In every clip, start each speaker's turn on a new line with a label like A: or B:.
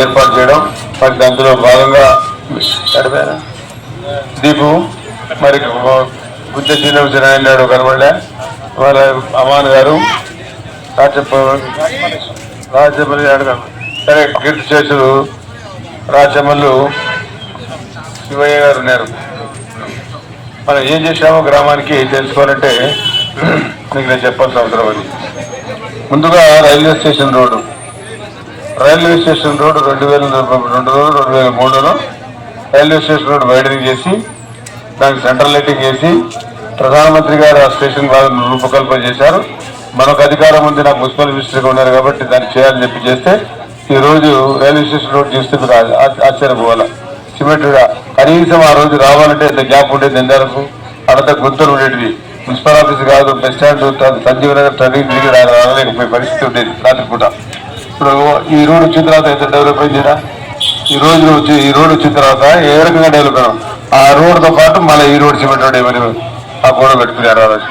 A: ఏర్పాటు చేయడం మరి దాంట్లో భాగంగా దీపు మరి గుజ్జ శ్రీనివాసరాయణ కనబడలే వాళ్ళ అమాన్ గారు రాజమల్లి సరే కీర్తి చేసులు రాజమల్లు శివయ్య గారు ఉన్నారు. మనం ఏం చేసామో గ్రామానికి తెలుసుకోవాలంటే మీకు నేను చెప్పాల్సిన అవసరం అది. ముందుగా రైల్వే స్టేషన్ రోడ్డు 2002-2003లో రైల్వే స్టేషన్ రోడ్డు వైడనింగ్ చేసి దానికి సెంట్రల్ లైటింగ్ చేసి ప్రధానమంత్రి గారు ఆ స్టేషన్ వాళ్ళని రూపకల్పన చేశారు. మనకు అధికారం ఉంది, నాకు మున్సిపల్ మినిస్టర్గా ఉన్నారు కాబట్టి దాన్ని చేయాలని చెప్పి చేస్తే ఈరోజు రైల్వే స్టేషన్ రోడ్డు చూస్తే మీరు ఆశ్చర్యపోవాలి. సిమెంట్ కనీసం ఆ రోజు రావాలంటే ఎంత గ్యాప్ ఉండేది, ఎందరకు అడంత గుంతలు ఉండేటివి. మున్సిపల్ ఆఫీస్ కాదు, bus stand Sanjeev Nagar turning తిరిగి రాలేకపోయే పరిస్థితి ఉండేది రాత్రిపూట. ఇప్పుడు ఈ రోడ్ వచ్చిన తర్వాత ఎంత డెవలప్ అయిందిరా. ఈ రోడ్ వచ్చిన తర్వాత ఏ రకంగా డెవలప్ అయినాం. ఆ రోడ్తో పాటు మళ్ళీ ఈ రోడ్ సిమెంట్ రోడ్ ఏమని ఆ గోడ పెట్టుకున్నారు. ఆ రోజు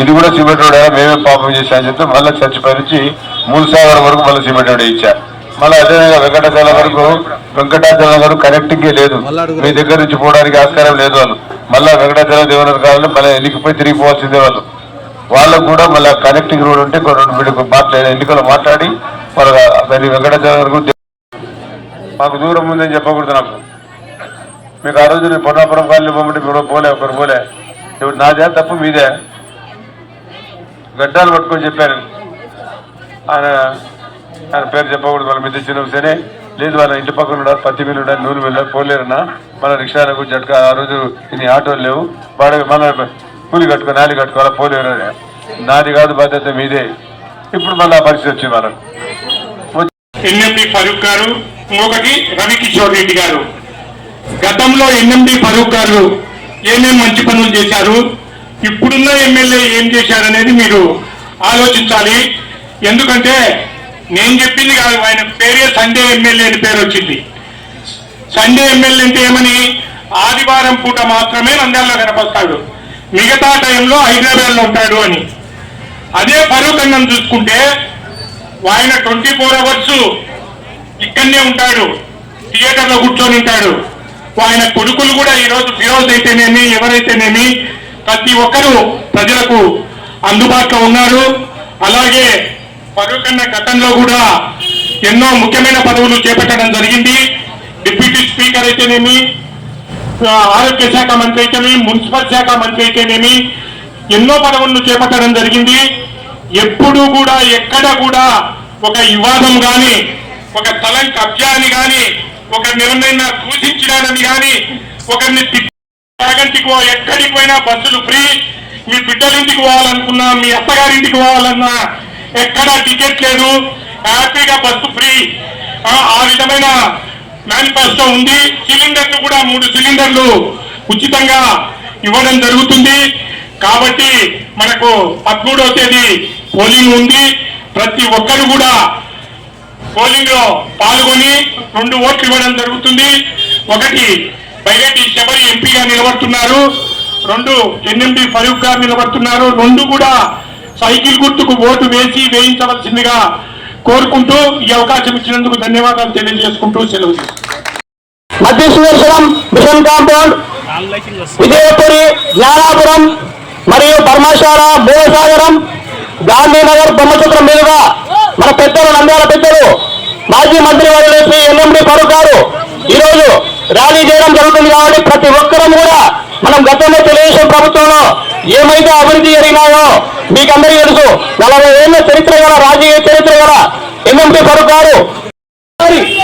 A: ఇది కూడా సిమెంట్ రోడ్ మేమే పాపం చేశామని చెప్తే మళ్ళీ చర్చిపై నుంచి మూలసాగర్ వరకు మళ్ళీ సిమెంట్ రోడ్ ఇచ్చారు. మళ్ళీ అదేవిధంగా వెంకటాచలం వరకు కనెక్టింగే లేదు, మీ దగ్గర నుంచి పోవడానికి ఆస్కారం లేదు. వాళ్ళు మళ్ళీ వెంకటాచలం దేవనగర్ కావాలంటే మళ్ళీ ఎన్నికపోయి తిరిగిపోవాల్సిందే. వాళ్ళకు కూడా మళ్ళీ కనెక్టింగ్ రోడ్ ఉంటే రెండు ఎన్నికలు మాట్లాడి మరి వెంకటాచలం వరకు మాకు దూరం ఉందని చెప్పకూడదు. నాకు మీకు ఆ రోజు నేను పొన్నాపురం కాలనీ పోమంటే మీరు పోలే, ఒకరు పోలే. ఇప్పుడు నాదే తప్పు మీదే. గడ్డాలు పట్టుకొని చెప్పాను. ఆయన పేరు చెప్పకూడదు. వాళ్ళ మీద చిన్నసే లేదు, వాళ్ళ ఇంటి పక్కన ఉండాలి, పత్తి మిల్లు ఉండాలి, నూనె మిల్లు పోలేరన్నా. మన రిక్షాలకు జట్కా ఆ రోజు ఇన్ని ఆటోలు లేవు, వాడు మన కూలి కట్టుకో నాలి కట్టుకోవాలా, పోలేరు. నాది కాదు, బాధ్యత మీదే. ఇప్పుడు మళ్ళీ ఆ పరిస్థితి వచ్చింది మనకు.
B: ఎన్ఎండి ఫరూక్ గారు, ఇంకొకటి రవికిషోర్ రెడ్డి గారు. గతంలో ఎన్ఎండి ఫరూక్ గారు ఏమేమి మంచి పనులు చేశారు, ఇప్పుడున్న ఎమ్మెల్యే ఏం చేశారనేది మీరు ఆలోచించాలి. ఎందుకంటే నేను చెప్పింది కాదు, ఆయన పేరే సండే ఎమ్మెల్యే అని పేరు వచ్చింది. సండే ఎమ్మెల్యే అంటే ఏమని, ఆదివారం పూట మాత్రమే నంద్యాలలో కనపడతాడు, మిగతా టైంలో హైదరాబాద్లో ఉంటాడు అని. అదే ఫరూక్ అన్నం చూసుకుంటే ఆయన 24 అవర్స్ ఇక్కడనే ఉంటాడు, థియేటర్లో కూర్చొని ఉంటాడు. ఆయన కొడుకులు కూడా ఈరోజు ఫిరోజ్ అయితేనేమి ఎవరైతేనేమి ప్రతి ఒక్కరూ ప్రజలకు అందుబాటులో ఉన్నారు. అలాగే ఫరూక్ అన్న గతంలో కూడా ఎన్నో ముఖ్యమైన పదవులు చేపట్టడం జరిగింది. డిప్యూటీ గారు అయితేనేమి, ఆరోగ్య శాఖ మంత్రి అయితేనేమి, మున్సిపల్ శాఖ మంత్రి అయితేనేమి ఎన్నో పదవులను చేపట్టడం జరిగింది. ఎప్పుడు కూడా ఎక్కడ కూడా ఒక వివాదం కానీ, ఒక స్థలం కబ్జా అని కానీ, ఒక నిర్ణయం సూచించడాన్ని కానీ, ఒకరిని త్యాగంటికి ఎక్కడికి పోయినా బస్సులు ఫ్రీ, మీ బిడ్డలింటికి పోవాలనుకున్నా, మీ అత్తగారింటికి పోవాలన్నా ఎక్కడా టికెట్ లేదు, హ్యాపీగా బస్సు ఫ్రీ. ఆ విధమైన మేనిఫెస్టో ఉంది. సిలిండర్లు కూడా 3 సిలిండర్లు ఉచితంగా ఇవ్వడం జరుగుతుంది. కాబట్టి మనకు 13వ తేదీ పోలింగ్ ఉంది. ప్రతి ఒక్కరు కూడా పోలింగ్ లో పాల్గొని 2 ఓట్లు ఇవ్వడం జరుగుతుంది. ఒకటి బైరెడ్డి శబరి ఎంపీగా నిలబడుతున్నారు, 2 ఎన్ఎండి ఫరూక్ గారు నిలబడుతున్నారు. 2 కూడా సైకిల్ గుర్తుకు ఓటు వేయించవలసిందిగా కోరుకుంటూ ఈ అవకాశం ఇచ్చినందుకు ధన్యవాదాలు తెలియజేసుకుంటూ సెలవు.
C: మధ్యశ్వేశ్వరం మిషన్ కాంపౌండ్, విజయపురి, జ్ఞానాపురం మరియు ధర్మశాల, భూసాగరం, గాంధీనగర్, బ్రహ్మసూత్రం మీదుగా మన పెద్దలు, నంద్యాల పెద్దలు, మాజీ మంత్రి వర్యులు శ్రీ ఎన్ఎండి ఫరూక్ గారు ఈరోజు ర్యాలీ చేయడం జరుగుతుంది. కాబట్టి ప్రతి ఒక్కరం కూడా మనం గతంలో తెలుగుదేశం ప్రభుత్వంలో ఏమైతే అభివృద్ధి జరిగినాయో మీకు అందరికీ తెలుసు. 40 ఏళ్ల చరిత్ర గల, రాజకీయ చరిత్ర గల ఎన్ఎండి ఫరూక్ గారు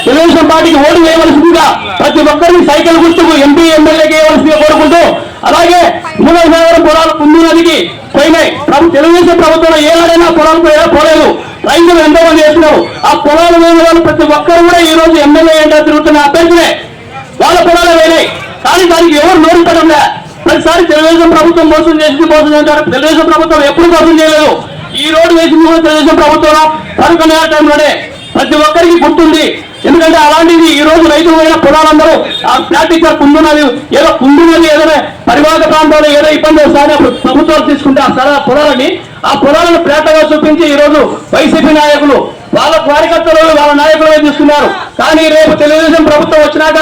C: తెలుగుదేశం పార్టీకి ఓటు వేయవలసిందిగా ప్రతి ఒక్కరిని సైకిల్ గుర్తుకు ఎంపీ, ఎమ్మెల్యేకి వేయవలసిందిగా కోరుకుంటూ, అలాగే మూలసాగరం పొలాలు కుందు నదికి పోయినాయి. తెలుగుదేశం ప్రభుత్వంలో ఏడాడైనా పొలాలు పోలేదు. రైతులు ఎంతో మంది చేస్తున్నారు. ఆ పొలాలు వేయని వాళ్ళు ప్రతి ఒక్కరు కూడా ఈ రోజు ఎమ్మెల్యే ఏంటో తిరుగుతున్న అభ్యర్థులే. వాళ్ళ పొలాలు వేయనాయి, కానీ దానికి ఎవరు నోరు పెట్టడంలే. ప్రతిసారి తెలుగుదేశం ప్రభుత్వం మోసం చేస్తారు. తెలుగుదేశం ప్రభుత్వం ఎప్పుడు మోసం చేయలేదు. ఈ రోడ్డు వేసింది కూడా తెలుగుదేశం ప్రభుత్వంలో ఫరూక్ టైంలోనే. ప్రతి ఒక్కరికి గుర్తుంది. ఎందుకంటే అలాంటిది ఈ రోజు రైతులు పోయిన పొలాలందరూ ఆ ఫ్లాట్ ఇచ్చారు. కుందున్నది ఏదో కుందున్నది ఏదైనా పరివాహక ప్రాంతాల్లో ఏదో ఇబ్బంది వస్తాయని అప్పుడు ప్రభుత్వాలు తీసుకుంటే ఆ పొలాలని, ఆ పొలాలను ఫ్లాట్గా చూపించి ఈ రోజు వైసీపీ నాయకులు వాళ్ళ కార్యకర్తలు, వాళ్ళ నాయకులు తీసుకున్నారు. కానీ రేపు తెలుగుదేశం ప్రభుత్వం వచ్చినాక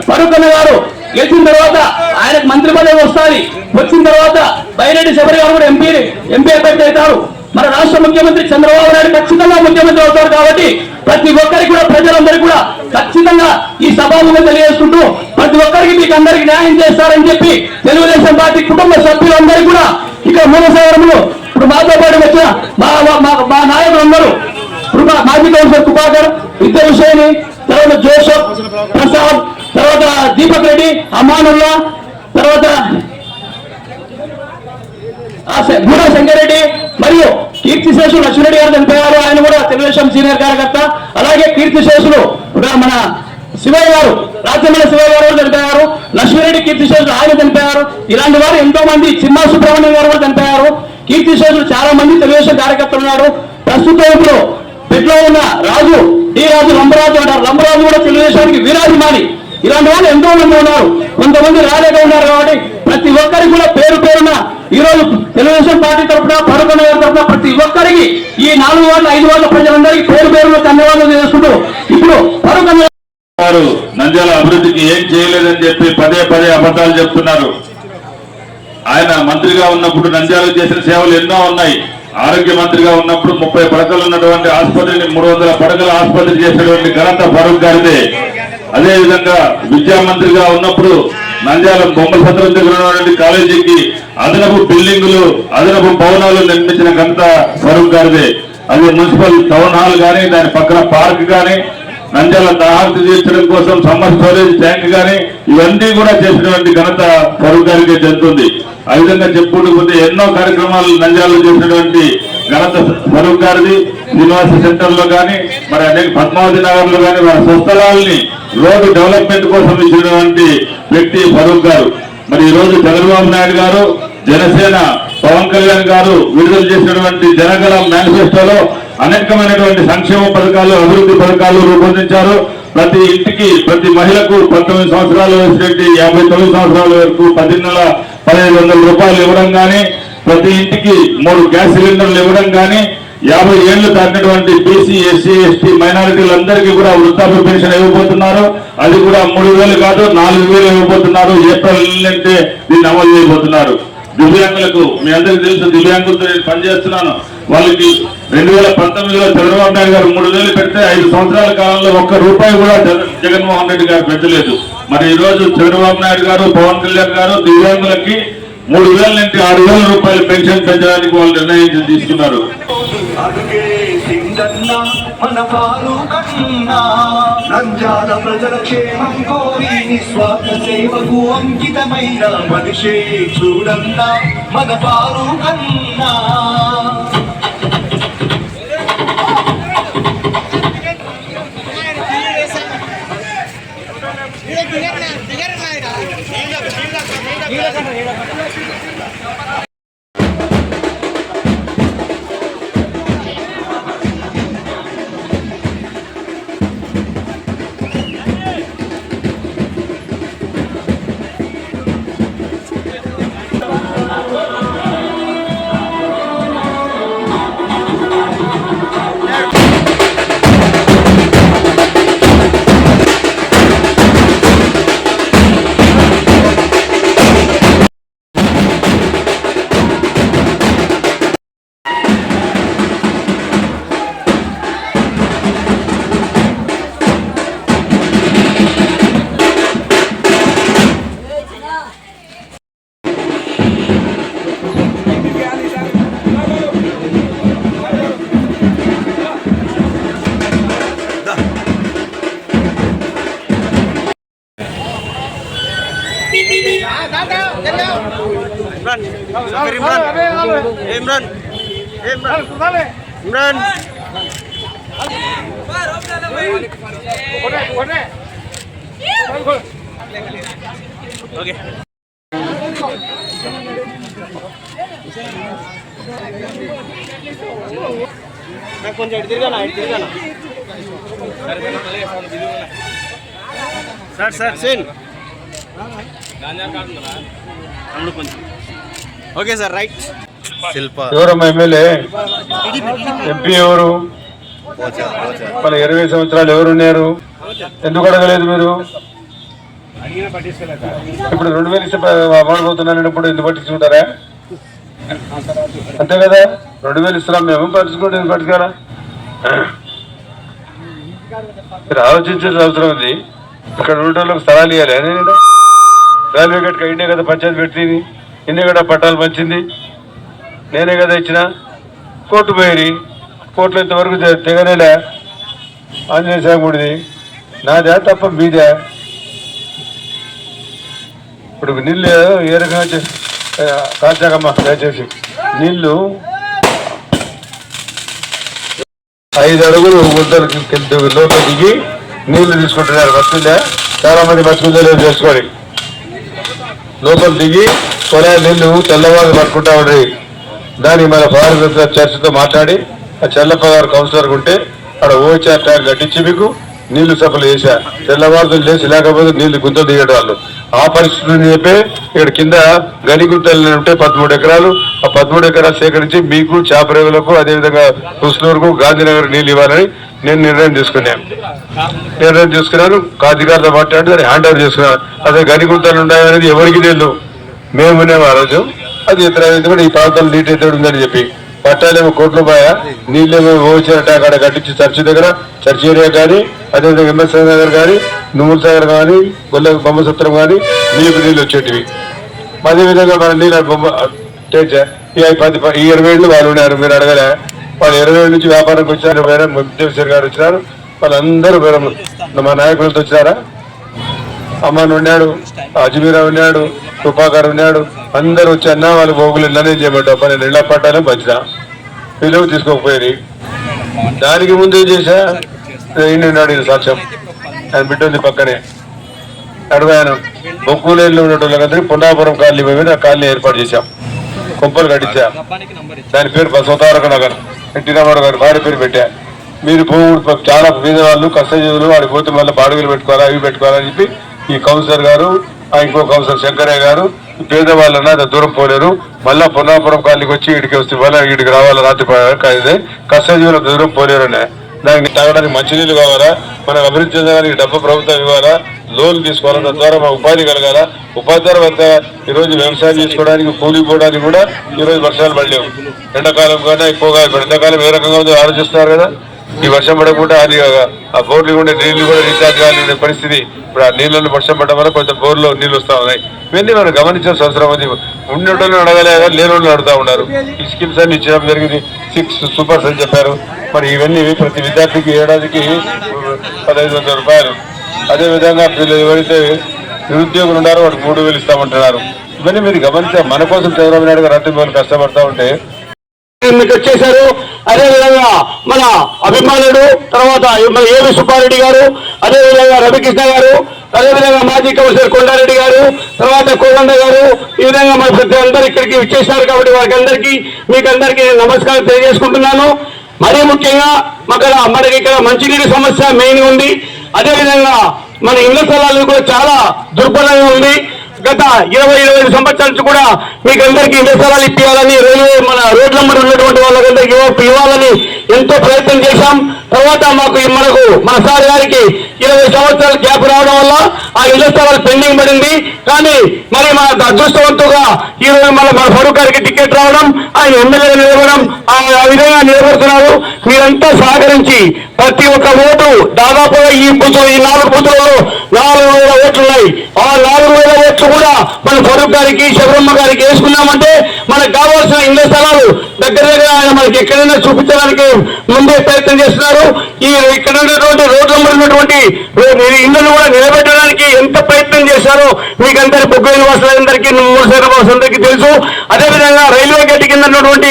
C: ఫరూక్ గారు గెలిచిన తర్వాత ఆయనకు మంత్రి పదవి వస్తుంది. వచ్చిన తర్వాత బైరెడ్డి శబరి గారు కూడా ఎంపీ అభ్యర్థి అవుతారు. మన రాష్ట్ర ముఖ్యమంత్రి చంద్రబాబు నాయుడు ఖచ్చితంగా ముఖ్యమంత్రి అవుతారు. కాబట్టి ప్రతి ఒక్కరికి కూడా, ప్రజలందరికీ కూడా ఖచ్చితంగా ఈ సభాముగా తెలియజేసుకుంటూ ప్రతి ఒక్కరికి మీకు అందరికి న్యాయం చేస్తారని చెప్పి తెలుగుదేశం పార్టీ కుటుంబ సభ్యులందరికీ కూడా ఇక్కడ మూలసాగరంలో ఇప్పుడు మాతో పాటు వచ్చిన మా నాయకులందరూ, ఇప్పుడు మాజీ కౌన్సిలర్ కృపాకర్, విద్య విషయని, తర్వాత జోసఫ్ ప్రసాద్, తర్వాత దీపక్ రెడ్డి, అమానుల్లా, తర్వాత గూడ శంకరెడ్డి మరియు కీర్తిశేషులు లక్ష్మీరెడ్డి గారు చనిపోయారు. ఆయన కూడా తెలుగుదేశం సీనియర్ కార్యకర్త. అలాగే కీర్తిశేషులు మన శివయ్య గారు, రాజ్యమల్ల శివయ్య గారు కూడా చనిపోయారు. లక్ష్మీరెడ్డి కీర్తిశేషులు ఆయన చనిపోయారు. ఇలాంటి వారు ఎంతో మంది, చిన్న సుబ్రహ్మణ్యం గారు కూడా చనిపోయారు. కీర్తిశేషులు చాలా మంది తెలుగుదేశం కార్యకర్తలు ఉన్నారు. ప్రస్తుతం ఇప్పుడు పెట్లో ఉన్న రాజు, డి రాజు, లంబరాజు అంటారు. లంబరాజు కూడా తెలుగుదేశానికి వీరాభిమాని. ఇలాంటి వాళ్ళు ఎంతో మంది ఉన్నారు. కొంతమంది రాలేక ఉన్నారు. కాబట్టి ప్రతి ఒక్కరికి కూడా పేరు పేరున ఈ రోజు తెలుగుదేశం పార్టీ తరఫున, ఫరూక్ గారి తరఫున ప్రతి ఒక్కరికి ఈ 4 వార్డుల 5 వార్డుల ప్రజలందరికీ పేరు పేరున ధన్యవాదాలు చేసుకుంటూ, ఇప్పుడు ఫరూక్
A: గారు నంద్యాల అభివృద్ధికి ఏం చేయలేదని చెప్పి పదే అబద్ధాలు చెప్తున్నారు. ఆయన మంత్రిగా ఉన్నప్పుడు నంద్యాల చేసిన సేవలు ఎన్నో ఉన్నాయి. ఆరోగ్య మంత్రిగా ఉన్నప్పుడు 30 పడకలు ఉన్నటువంటి ఆసుపత్రిని 300 పడకల ఆసుపత్రి చేసినటువంటి ఘనత ఫరూక్ గారిదే. అదే విధంగా విద్యా మంత్రిగా ఉన్నప్పుడు నంద్యాల బొమ్మల సత్రం దగ్గర ఉన్నటువంటి కాలేజీకి అదనపు బిల్డింగులు, అదనపు భవనాలు నిర్మించిన ఘనత ఫరూక్ గారిదే. అది మున్సిపల్ టౌన్ హాల్ కానీ, దాని పక్కన పార్క్ కానీ, నంద్యాల దాహార్తి తీర్చడం కోసం సమ్మర్ స్టోరేజ్ ట్యాంక్ కానీ, ఇవన్నీ కూడా చేసినటువంటి ఘనత ఫరూక్ గారికి చెందుతుంది. ఆ విధంగా చెప్పుకుంటూ పోతే ఎన్నో కార్యక్రమాలు నంద్యాలలో చేసినటువంటి ఘనత ఫరూక్ గారిది. శ్రీనివాస సెంటర్ లో కానీ, మరి అనేక పద్మావతి నగర్ లో కానీ మన స్వస్థలాల్ని రోడ్డు డెవలప్మెంట్ కోసం ఇచ్చినటువంటి వ్యక్తి ఫరూక్ గారు. మరి ఈ రోజు చంద్రబాబు నాయుడు గారు, జనసేన పవన్ కళ్యాణ్ గారు విడుదల చేసినటువంటి జనగణ మేనిఫెస్టోలో అనేకమైనటువంటి సంక్షేమ పథకాలు, అభివృద్ధి పథకాలు రూపొందించారు. ప్రతి ఇంటికి, ప్రతి మహిళకు 19 సంవత్సరాలు వచ్చినట్టు 59 సంవత్సరాల వరకు 10,1500 రూపాయలు ఇవ్వడం కానీ, ప్రతి ఇంటికి 3 గ్యాస్ సిలిండర్లు ఇవ్వడం కానీ, 50 ఏళ్లు దాటినటువంటి బీసీ, ఎస్సీ, ఎస్టీ మైనారిటీలందరికీ కూడా వృద్ధాప్య పెన్షన్ ఇవ్వబోతున్నారు. అది కూడా 3,000 కాదు 4,000 ఇవ్వబోతున్నారు. ఏప్రిల్ అంటే దీన్ని అమలు చేయబోతున్నారు. దివ్యాంగులకు మీ అందరికీ తెలుసు, దివ్యాంగులతో నేను పనిచేస్తున్నాను.
D: వాళ్ళకి 2019లో చంద్రబాబు నాయుడు గారు 3000 పెడితే 5 సంవత్సరాల కాలంలో ఒక్క రూపాయి కూడా జగన్మోహన్ రెడ్డి గారు పెంచలేదు. మరి ఈ రోజు చంద్రబాబు నాయుడు గారు, పవన్ కళ్యాణ్ గారు దివ్యాంగులకి 3000 నుంచి 6000 రూపాయలు పెన్షన్ పెంచడానికి వాళ్ళు నిర్ణయం తీసుకున్నారు.
E: మన పాలు కన్నా నంజాల ప్రజల క్షేమం కోరి నిస్వార్థ సేవకు అంకితమైన మనిషే చూడన్నా మన పాలు కన్నా.
C: కొంచెం తిరగానా సార్ సేన్ ఓకే సార్ రైట్.
A: ఎవరమ్మా ఎమ్మెల్యే? ఎంపీ ఎవరు? మన 20 సంవత్సరాలు ఎవరున్నారు? ఎందుకు అడగలేదు మీరు? ఇప్పుడు 2000 ఇస్తే అమలుపోతున్నానప్పుడు ఎందుకు పట్టించుకుంటారా? అంతే కదా, 2000 ఇస్తున్నాం మేము, పట్టించుకుంటే ఎందుకు పట్టుకోరా? మీరు ఆలోచించాల్సిన అవసరం ఉంది. ఇక్కడ ఉండేళ్ళకి స్థలాలు ఇవ్వాలి. నేను రైల్వే గేట్కి అయినే కదా పంచాయతీ పెట్టింది, ఇన్నే కదా పట్టాలు పంచింది, నేనే కదా ఇచ్చిన. కోర్టు పోయి కోర్టులో ఇంతవరకు తెగనేలే. ఆంజనేయ స్వామి గుడిది నాదే తప్ప మీదే. ఇప్పుడు నీళ్ళు ఏ రకంగా కాల్చాకమ్మా దయచేసి. నీళ్ళు 5 అడుగులు గుంతలకి లోపల దిగి నీళ్లు తీసుకుంటున్నారు. వస్తుందే చాలా మంది మర్చిపోతే లేదు చేసుకోవాలి. లోపల దిగి కొలాయి నీళ్లు తెల్లవారు పట్టుకుంటా ఉండి దానికి మన భారత చర్చతో మాట్లాడి ఆ చెల్లప్ప గారు కౌన్సిలర్ ఉంటే అక్కడ ఓచార్ ట్యాంక్ కట్టించి మీకు నీళ్లు సప్లై చేశారు. తెల్లవారుతో లేచి లేకపోతే నీళ్లు గుంతలు దిగడం వాళ్ళు ఆ పరిస్థితులు చెప్పి ఇక్కడ కింద గని గుంతలు ఉంటే 13 ఎకరాలు. ఆ 13 ఎకరాలు సేకరించి మీకు చాపరేవులకు అదేవిధంగా హుస్నూరుకు గాంధీనగర్ నీళ్ళు ఇవ్వాలని నేను నిర్ణయం తీసుకున్నాను. అధికారులతో మాట్లాడి దాన్ని హ్యాండ్ ఓవర్ చేసుకున్నాను. అదే గని గుంతలు ఉన్నాయనేది ఎవరికి తెలియదు, మేమున్నాము ఆ రోజు. అది ఇతర ఈ ప్రాంతంలో నీటి ఎత్తుడు ఉందని చెప్పి పట్టాలేమో కోట్లు పోయా, నీళ్ళేమో ఓచారట అక్కడ కట్టించి చర్చి దగ్గర, చర్చి ఏరియా కానీ అదేవిధంగా ఎంఎస్ నగర్ కానీ, నువ్వుల సాగర్ కానీ, గొల్ల బొమ్మ సత్రం కానీ మీకు నీళ్ళు వచ్చేటివి. అదేవిధంగా మన నీళ్ళు ఈ 20 ఏళ్ళు వాళ్ళు ఉన్నారు. మీరు అడగలే, వాళ్ళు 20 ఏళ్ళ నుంచి వ్యాపారానికి వచ్చారు. వేరే ముఖ్యమంత్రి గారు వచ్చినారు, వాళ్ళందరూ వేరే మా నాయకులతో వచ్చినారా. అమ్మన్ ఉన్నాడు, అజ్మీరా ఉన్నాడు, కృపాకర్ ఉన్నాడు, అందరూ వచ్చి అన్నా వాళ్ళు బోగులు నిర్ణయం చేయమంటావు. నేను ఇళ్ల పట్టాలని పంచిన పిలువు తీసుకోకపోయి. దానికి ముందు ఏం చేశా, ఉన్నాడు ఈయన సాక్ష్యం, ఆయన బిడ్డ ఉంది పక్కనే. అడిగాను బొక్కులేళ్ళు ఉండేటోళ్ళకందరికీ పున్నాపురం కాలనీ మీద కాలనీ ఏర్పాటు చేశాం, కొంపలు కట్టించా. దాని పేరు బసవతారక నగర్, ఎన్టీ రామారావు గారు భార్య పేరు పెట్టా. మీరు చాలా పేద వాళ్ళు కష్టజీవులు వాడికి పోతే మళ్ళీ బాడుగులు పెట్టుకోవాలా, అవి పెట్టుకోవాలని చెప్పి ఈ కౌన్సిలర్ గారు, ఇంకో కౌన్సిలర్ శంకరయ్య గారు, పేదవాళ్ళన్నా దూరం పోలేరు, మళ్ళా పున్నాపురం కాలనీకి వచ్చి ఇడికి వస్తే మళ్ళీ ఇడికి రావాలా రాత్రి కష్టజీవులు దూరం పోలేరు. దానికి తాగడానికి మంచినీళ్ళు కావాలా, మనం అభివృద్ధి చెందడానికి డబ్బు ప్రభుత్వం ఇవ్వాలా, లోన్లు తీసుకోవాలా, తద్వారా మా ఉపాధి కలగాల. ఉపాధి తర్వాత ఈరోజు వ్యవసాయం చేసుకోవడానికి కూలి పోవడానికి కూడా ఈరోజు వర్షాలు పడలేవు. ఎండాకాలం కన్నా ఎక్కువగా ఇప్పుడు ఎండాకాలం ఏ రకంగా ఉందో ఆలోచిస్తున్నారు కదా. ఈ వర్షం పడకుండా అది ఆ బోర్లు కూడా నీళ్లు కూడా రీఛార్జ్ కావాలనే పరిస్థితి. ఇప్పుడు ఆ నీళ్ళని వర్షం పడడం వల్ల కొంచెం బోర్లో నీళ్ళు వస్తా ఉన్నాయి. ఇవన్నీ మనం గమనించాల్సిన అవసరం ఉంది. ఉండేటోళ్ళు అడగలే, లేని వాళ్ళు అడుగుతా ఉన్నారు. ఈ స్కీమ్స్ అన్ని ఇచ్చడం జరిగింది. 6 సూపర్స్ అని చెప్పారు. మరి ఇవన్నీ ప్రతి విద్యార్థికి ఏడాదికి 1500 రూపాయలు. అదేవిధంగా వీళ్ళు ఎవరైతే నిరుద్యోగులు ఉన్నారో వాడు 3000 ఇస్తామంటున్నారు. ఇవన్నీ మీరు గమనించారు. మన కోసం చంద్రబాబు నాయుడు గారు రాత్రి కష్టపడతా ఉంటే
C: వచ్చేశారు. అదేవిధంగా మన అభిమానుడు తర్వాత మన ఏవి సుబ్బారెడ్డి గారు, అదేవిధంగా రవికృష్ణ గారు, అదేవిధంగా మాజీ కమిషనర్ కొండారెడ్డి గారు, తర్వాత కోదండ గారు, ఈ విధంగా మన ప్రతి అందరూ ఇక్కడికి వచ్చేసారు. కాబట్టి వారికి అందరికీ మీకు అందరికీ నమస్కారం తెలియజేసుకుంటున్నాను. మరీ ముఖ్యంగా మనకి ఇక్కడ మంచినీటి సమస్య మెయిన్ ఉంది. అదేవిధంగా మన ఇళ్ల స్థలాలు కూడా చాలా దుర్బలంగా ఉంది. గత 20-25 సంవత్సరాల నుంచి కూడా మీకు అందరికీ ఇళ్ల స్థలాలు ఇప్పించాలని మన రోడ్ల మీద ఉన్నటువంటి వాళ్ళకందరికీ ఇవ్వాలని ఎంతో ప్రయత్నం చేశాం. తర్వాత మనకు మన సార్ గారికి 20 సంవత్సరాల గ్యాప్ రావడం వల్ల ఆ ఇళ్ల స్థలాలు పెండింగ్ పడింది. కానీ మరి మన అదృష్టవంతుగా ఈ రోజు మన ఫరూక్ గారికి టికెట్ రావడం, ఆయన ఎమ్మెల్యే నిలబడడం, ఆ విధంగా నిలబడుతున్నారు. మీరంతా సహకరించి ప్రతి ఒక్క ఓటు దాదాపు ఈ 4 బూతులలో 4000 ఓట్లు ఉన్నాయి. ఆ 4000 ఓట్లు కూడా మన ఫరూక్ గారికి శబరమ్మ గారికి వేసుకున్నామంటే మనకు కావాల్సిన ఇళ్ల స్థలాలు దగ్గర ఆయన మనకి ఎక్కడైనా చూపించడానికి ముందే ప్రయత్నం చేస్తున్నారు. ఈ ఇక్కడ ఉన్నటువంటి రోడ్ల మీద ఉన్నటువంటి ఇళ్లను కూడా నిలబెట్టడానికి ఎంత ప్రయత్నం చేశారో మీకు అందరి బొగ్గు నివాసులందరికీ, మూలసేనవాసులందరికీ తెలుసు. అదేవిధంగా రైల్వే గేట్ కింద ఉన్నటువంటి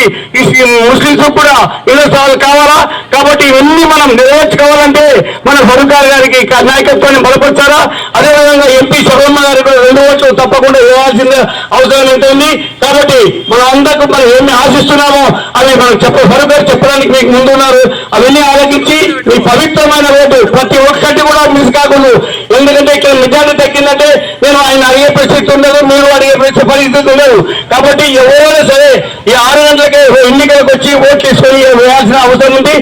C: ముస్లింస్ కూడా ఇళ్ల స్థలాలు కావాలా. కాబట్టి ఇవన్నీ మనం నెరవేర్చుకోవాలంటే మన ఫరూక్ గారికి నాయకత్వాన్ని బలపరిచారా. అదేవిధంగా ఎంపీ శబరమ్మ గారికి 2 ఓట్లు తప్పకుండా ఇవ్వాల్సిన అవసరం ఉంటుంది. కాబట్టి మనం అందరికీ మనం ఏమి ఆశిస్తున్నామో అవి మనం ఫరూక్ గారు చెప్పడానికి మీకు ముందున్నారు. అవన్నీ ఆలోచించి మీ పవిత్రమైన ఓటు ప్రతి ఒక్కటి కూడా మిస్ కాకుండా. ఎందుకంటే ఇక్కడ నిజాన్ని తగ్గిందంటే నేను ఆయన అడిగే పరిస్థితి ఉండదు, మీరు అడిగే పరిస్థితి ఉండదు. కాబట్టి ఎవరైనా సరే ఈ 6 గంటలకే ఎన్నికలకు వచ్చి ఓట్లు తీసుకొని వేయాల్సిన అవసరం ఉంది.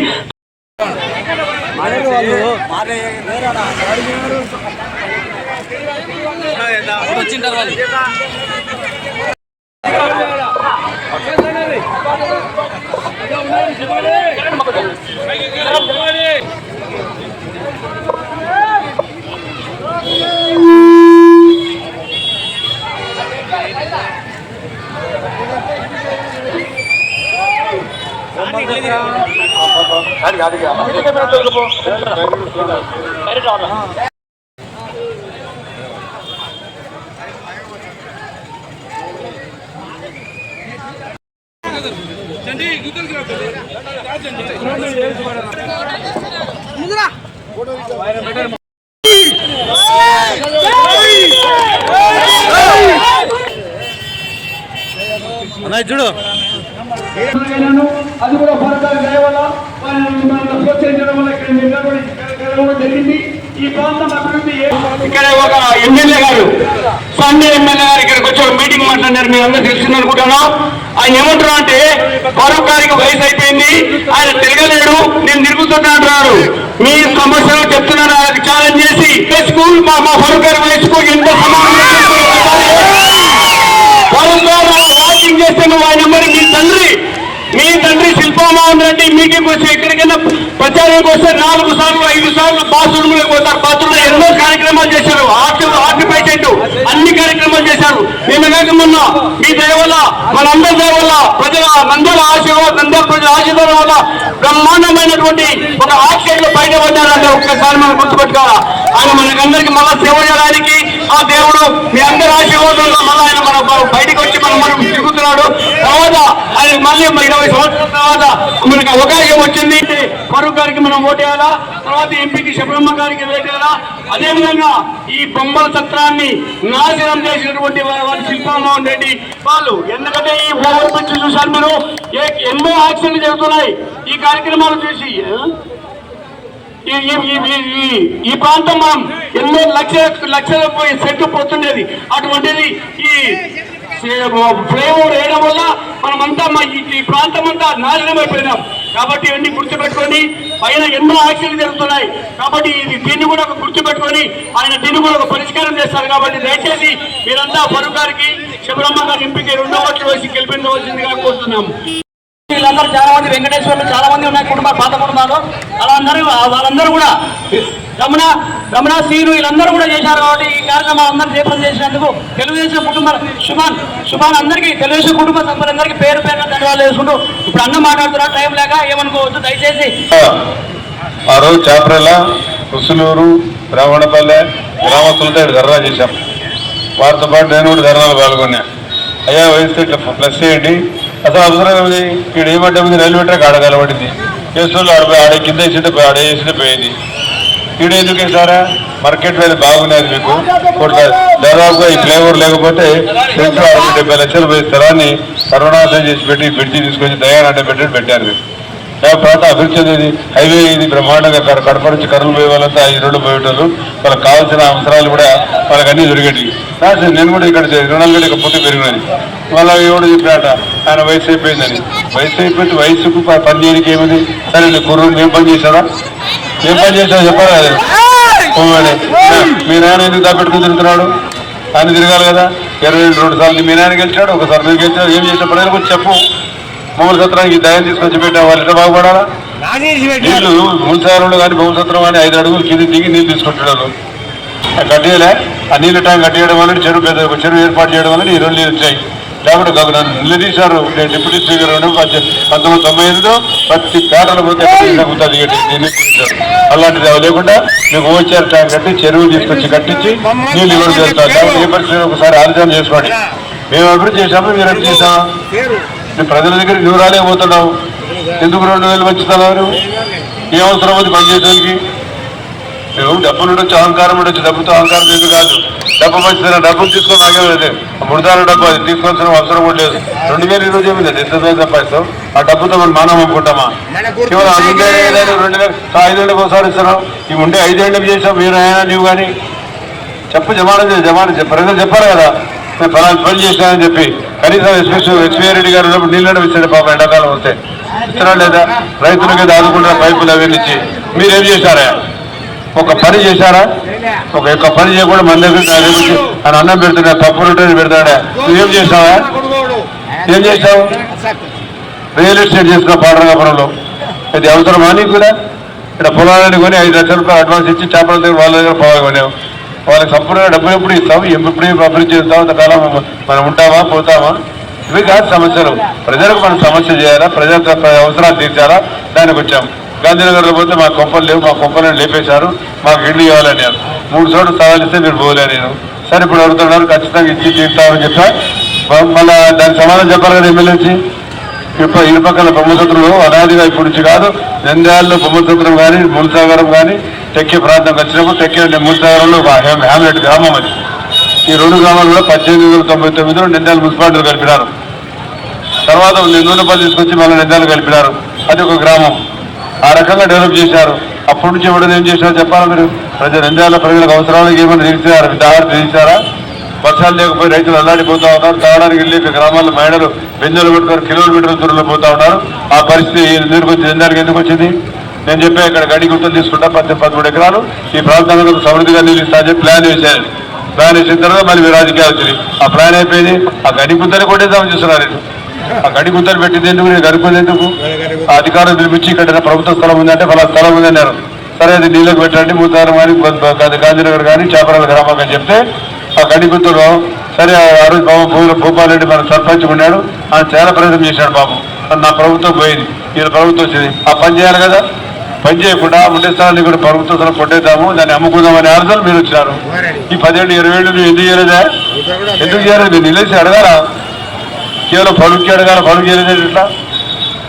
F: చూడు
C: అది కూడా ఫలితాలు వల్ల ప్రోత్సహించడం వల్ల ఇక్కడ నిర్వహించడం జరిగింది. ఈ ప్రాంతం అభివృద్ధి ఇక్కడ ఒక ఎమ్మెల్యే గారు సండే ఎమ్మెల్యే గారు ఇక్కడికి వచ్చి ఒక మీటింగ్ మాట్లాడారు. మీరు అందరూ తెలిసింది అనుకుంటాను. ఆయన ఏమంటున్నా అంటే ఫరూక్ గారికి వయసు అయిపోయింది, ఆయన తిరగలేడు, నేను తిరుగుతున్నా అంటున్నారు. మీ సమస్యలు చెప్తున్నారు. ఆయనకు ఛాలెంజ్ చేసి స్కూల్ మా ఫరూక్ గారి వయసుకు ఎంత సమానం ఫరూక్ గారు వాకింగ్ చేస్తే నువ్వు ఆయన నెంబర్ మీ తండ్రి శిల్పమోహన్ రెడ్డి మీటింగ్ వచ్చి ఎక్కడికైనా ప్రచారానికి వస్తే 4 సార్లు 5 సార్లు బాత్రూమ్లోకి పోతారు. బాత్రూంలో ఎన్నో కార్యక్రమాలు చేశారు. ఆక్యుపై చెట్టు అన్ని కార్యక్రమాలు చేశారు. నిన్న కాక మొన్న మీ దయ వల్ల మనందరి దయ వల్ల ప్రజల నందల ప్రజల ఆశీర్వాదం వల్ల బ్రహ్మాండమైనటువంటి ఒక ఆక్సిడెంట్ బయటపడ్డారంటే ఒక్కసారి మనం గుర్తుపెట్టుకోవాలా. ఆయన మనకందరికి మళ్ళా సేవ చేయడానికి ఆ దేవుడు మీ అందరి ఆశీర్వాదంలో మళ్ళీ ఆయన మన బయటకు వచ్చి మనం తిరుగుతున్నాడు. తర్వాత ఆయన మళ్ళీ 20 సంవత్సరాల తర్వాత మనకు అవకాశం వచ్చింది. ఫరూక్ గారికి మనం ఓటేయాలా, తర్వాత ఎంపీకి శబరమ్మ గారికి ఓటేయాలా. అదేవిధంగా ఈ బొమ్మల చట్టాన్ని నాశనం చేసినటువంటి వారి శిల్పమోహన్ రెడ్డి వాళ్ళు, ఎందుకంటే ఈ ఓవర్ బ్రిడ్జ్ చూశారు మీరు, ఎన్నో యాక్సిడెంట్లు జరుగుతున్నాయి. ఈ కార్యక్రమాలు చూసి ఈ ప్రాంతం మనం ఎన్నో లక్షల సెట్లు పోతుండేది. అటువంటిది ఈ ఫ్లైఓవర్ వేయడం వల్ల మనమంతా ఈ ప్రాంతం అంతా నాశనం అయిపోయినాం.
B: కాబట్టి ఇవన్నీ గుర్తుపెట్టుకొని పైన ఎన్నో ఆక్సిడెంట్లు జరుగుతున్నాయి. కాబట్టి దీన్ని కూడా గుర్తుపెట్టుకొని ఆయన దీన్ని కూడా ఒక పరిష్కారం చేస్తారు. కాబట్టి దయచేసి మీరంతా ఫరూక్ గారికి శివరామ గారి ఎంపీకి 2 ఓట్లు వేసి గెలిపించవలసిందిగా కోరుతున్నాము. వీళ్ళందరూ చాలా మంది వెంకటేశ్వర్లు చాలా మంది ఉన్నాయి కుటుంబాలు, పాత కుటుంబాలు. వాళ్ళందరూ కూడా రమణ శ్రీను వీళ్ళందరూ కూడా చేశారు. కాబట్టి ఈ కార్యక్రమం అందరూ జయప్రదం చేసినందుకు తెలుగుదేశం కుటుంబ శుభాన్ అందరికీ తెలుగుదేశం కుటుంబ సభ్యులందరికీ పేరు ధన్యవాదాలు చేసుకుంటూ ఇప్పుడు అన్న మాట్లాడుతున్నారు. టైం లేక ఏమనుకోవద్దు దయచేసి.
A: ఆ రోజు చాపరేల, ఉసులూరు, రావణపల్లె గ్రామస్తులతో ఇక్కడ ధర్నా చేశాం. వారితో పాటు నేను కూడా ధర్నాలు పాల్గొన్నా. అయ్యా వయసు ఇట్లా ప్లస్ చేయండి, అసలు అవసరం ఏమిది, ఇక్కడ ఏమంటే రైల్వే ట్రాక్ ఆడగలబడింది, కేసులు ఆడే కింద వేసింటే ఆడే వేసింటే పోయింది. ఇక్కడ ఎందుకు వేసారా, మార్కెట్ వాల్యూ బాగున్నది మీకు దాదాపుగా ఈ ఫ్లేవర్ లేకపోతే 70 లక్షలు పోయి స్థలాన్ని సర్వనాశనం చేసి పెట్టి బ్రిడ్జి తీసుకొచ్చి దయానంటే పెట్టారు. ప్రాంతం అభివృద్ధి అనేది హైవే ఇది బ్రహ్మాండంగా కడప నుంచి కర్నూలు పోయే వాళ్ళంతా ఈ రోడ్డు పోయేటోళ్ళు, వాళ్ళకి కావాల్సిన అవసరాలు కూడా వాళ్ళకి అన్నీ దొరికేటి. నేను కూడా ఇక్కడ 24 గంటల పుట్టి పెరిగినది. వాళ్ళ ఎవడు చెప్పాట ఆయన వయసు అయిపోయిందని. వయసు అయిపోతే వయసుకు పని చేయడానికి ఏమిది, సరే నీ కుర్రోడు ఏం పని చేశారా, ఏం పని చేశారో చెప్పాలి కదా. మీ నాయన ఎందుకు దాపెట్టుకుని తిరుగుతున్నాడు, ఆయన తిరగాలి కదా. 22 సార్లు మీ నాయన గెలిచాడు, ఒకసారి మీరు గెలిచాడు, ఏం చేసిన ప్రజలకు చెప్పు. మూల సత్రానికి దయం తీసుకొచ్చి పెట్టా వాళ్ళు ఎట్లా బాగుపడాలా. నీళ్ళు మూలసారంలో కానీ బహుసత్రం కానీ 5 అడుగులు కింద దిగి నీళ్ళు తీసుకుంటున్నారు. కట్టేయలే ఆ నీళ్ళ ట్యాంక్ కట్టేయడం వల్ల చెరువు ఏర్పాటు చేయడం వల్ల ఈ 2 నీళ్ళు వచ్చాయి. లేకపోతే నన్ను నిలదీశారు. నేను డిప్యూటీ స్పీకర్ 1995లో ప్రతి పేటలు పోతే అలాంటిది లేకుండా మీకు ఓచారు ట్యాంక్ కట్టి చెరువు తీసుకొచ్చి కట్టించి నీళ్ళు ఇవ్వడం జరుగుతుంది. ఏ పరిస్థితి ఒకసారి ఆలోచన చేసుకోండి. మేము అభివృద్ధి చేశాము, మీరు అభివృద్ధి చేశామా. నేను ప్రజల దగ్గర నువ్వు రాలేకపోతున్నావు, ఎందుకు 2000 పంచుతున్నావు, ఏ అవసరం ఉంది పనిచేయడానికి. నువ్వు డబ్బులు ఉండొచ్చు, అహంకారం ఉండొచ్చు, డబ్బుతో అహంకారం ఎందుకు కాదు. డబ్బు పంచుతున్నా, డబ్బులు తీసుకొని నాకేమలేదు, 3 డబ్బు అది తీసుకోవాల్సిన అవసరం కూడా లేదు. 2000 ఈరోజు ఏమింది, ఎంత సంపాదిస్తావు, ఆ డబ్బుతో మనం మానం అమ్ముకుంటామా. కేవలం 5 ఒకసారి ఇస్తున్నావు, ఇవి ఉండే 5 ఏళ్ళకి చేసావు మీరు అయినా నువ్వు కానీ. చెప్పు జమానం ప్రజలు చెప్పారు కదా, నేను ఫలానా పని చేశానని చెప్పి. కనీసం ఎస్వీ రెడ్డి గారు ఉన్నప్పుడు నీళ్ళని ఇచ్చాడు పాప, ఎండాకాలం వస్తే ఇచ్చినా లేదా. రైతులకి ఆదుకుంటున్న పైపులు అవన్నీ ఇచ్చి మీరేం చేశారా, ఒక పని చేశారా. ఒక పని చేయకుండా మన దగ్గర ఆయన అన్నం పెడుతున్నా, పప్పు రొట్టెలు పెడతాడా. నువ్వేం చేసావా, ఏం చేసావు. రియల్ ఎస్టేట్ చేసిన పాడరంగాపురంలో ఇది అవసరమా నీకు కూడా. ఇక్కడ పొలాలని కొని 5 లక్షల రూపాయలు అడ్వాన్స్ ఇచ్చి చేపల దగ్గర వాళ్ళ దగ్గర పొలం కొనేవు. వాళ్ళకి సంపూర్ణంగా డబ్బులు ఎప్పుడు ఇస్తావు, ఎప్పుడు అభివృద్ధి చేస్తావు, అంతకాలం మనం ఉంటామా పోతామా. ఇవి కాదు సమస్యలు. ప్రజలకు మనం సమస్య చేయాలా, ప్రజలకు అవసరాలు తీర్చాలా, దానికి వచ్చాం. గాంధీనగర్లో పోతే మా కొంపలు లేవు, మా కొంపలను లేపేశారు, మాకు ఇల్లు ఇవ్వాలని 3 చోట్ల సవాల్ ఇస్తే మీరు పోలే. నేను సరే ఇప్పుడు అడుగుతున్నారు, ఖచ్చితంగా ఇచ్చి తీర్తామని చెప్పా. మళ్ళీ దానికి సమాధానం చెప్పాలి కదా ఎమ్మెల్యేసి. ఇరుపక్కల బొమ్మసత్రంలో అనాదిగా ఇప్పుడు నుంచి కాదు, నంద్యాలలో బొమ్మసత్రం కానీ మూలసాగరం కానీ టెక్కే ప్రాంతంకి వచ్చినప్పుడు టెక్కే మూలసాగరంలో ఒక హ్యామ్లెట్ గ్రామం అది. ఈ 2 గ్రామాలలో 1899లో నంద్యాల మున్సిపాలిటీలు కలిపినారు. తర్వాత నూనెపల్లి తీసుకొచ్చి మళ్ళీ నంద్యాలు కలిపినారు, అది ఒక గ్రామం. ఆ రకంగా డెవలప్ చేశారు. అప్పటి నుంచి ఎవడో ఏం చేశారో చెప్పాలి మీరు. నంద్యాల ప్రజలకు అవసరాలకు ఏమైనా తీర్చారా, దారి తీర్చారా. వర్షాలు లేకపోయి రైతులు అల్లాడిపోతా ఉన్నారు. తాగడానికి వెళ్ళి గ్రామాల్లో మహిళలు బెంజలు పెట్టుకొని కిలోమీటర్ల దూరంలో పోతా ఉన్నారు. ఆ పరిస్థితి నంద్యాలకు ఎందుకు వచ్చింది. నేను చెప్పా ఇక్కడ గడి గుర్తులు తీసుకుంటా 13 ఎకరాలు ఈ ప్రాంతంలో సమృద్ధిగా నిలుస్తా చెప్పి ప్లాన్ వేశారు. ప్లాన్ వేసిన తర్వాత మళ్ళీ రాజకీయాలు వచ్చింది. ఆ ప్లాన్ అయిపోయింది. ఆ గడి గుంతలు కొట్టేద్దామని చూస్తున్నారు. ఆ గడి గుంతలు పెట్టింది ఎందుకు, నేను గడుపుది ఎందుకు. ఆ అధికారులు పిలిపించి ఇక్కడ ప్రభుత్వ స్థలం ఉందంటే ఫలా స్థలం ఉందన్నారు. సరే అది నీళ్ళకి పెట్టండి, మూతారం కానీ గాంధీనగర్ కానీ చేపరాల గ్రామం అని చెప్తే ఆ గడి గుంతలో సరే ఆ రోజు బాబు భూపాల్ రెడ్డి మన సర్పంచ్ ఉన్నాడు, ఆయన చాలా ప్రయత్నం చేశాడు బాబు. నా ప్రభుత్వం పోయింది, ఈయన ప్రభుత్వం వచ్చింది. ఆ పని చేయాలి కదా. పని చేయకుండా ఉండే స్థలాన్ని కూడా ప్రభుత్వ స్థలం కొట్టేద్దాము, దాన్ని అమ్ముకుందామని ఆలోచన మీరు వచ్చినారు. ఈ 10 ఏళ్ళు 20 ఏళ్ళు నువ్వు ఎందుకు చేయలేదా, ఎందుకు చేయలేదు. మీరు నిలేసి అడగాలా, కేవలం ఫరూక్కి అడగాల. ఫరూక్ చేయలేదు ఇట్లా.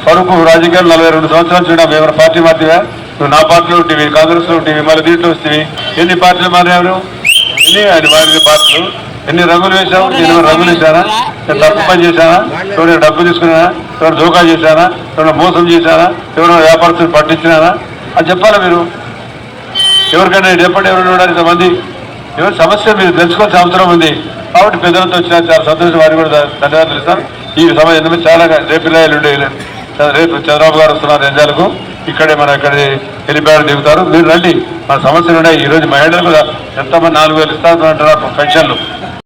A: ఫరూక్ రాజకీయాలు 42 సంవత్సరాలు చూడడం. ఎవరి పార్టీ మారివా, నువ్వు నా పార్టీలో ఉంటివి, కాంగ్రెస్లో ఉంటివి, మళ్ళీ దీంట్లో వస్తేవి. ఎన్ని పార్టీలు మారినారు, ఆయన మారిన పార్టీలు ఎన్ని రంగులు వేశావు. నేను రంగులు వేశానా, నేను తప్పు పని చేశానా, ఎవరైనా డబ్బు తీసుకున్నానా, ఎవరైనా దోకా చేశానా, ఎవరైనా మోసం చేశానా, ఎవరైనా వ్యాపారస్తులు పట్టించినానా అని చెప్పాలా మీరు. ఎవరికైనా చెప్పండి, ఎవరైనా ఇంతమంది ఎవరి సమస్య మీరు తెలుసుకోవాల్సిన అవసరం ఉంది. కాబట్టి పెద్దలతో వచ్చినా చాలా సంతోషం, వారికి కూడా ధన్యవాదాలు ఇస్తాను. ఈ సమయం చాలా రేపు ఉండేది రేపు చంద్రబాబు గారు వస్తున్నారు నంద్యాలకు. ఇక్కడే మనం ఇక్కడ హెలిప్యాడ్ దిగుతారు. మీరు రండి, మన సమస్యలు ఉన్నాయి. ఈ రోజు మహిళలకు ఎంతమంది 4,000 ఇస్తారంటున్నారు పెన్షన్లు.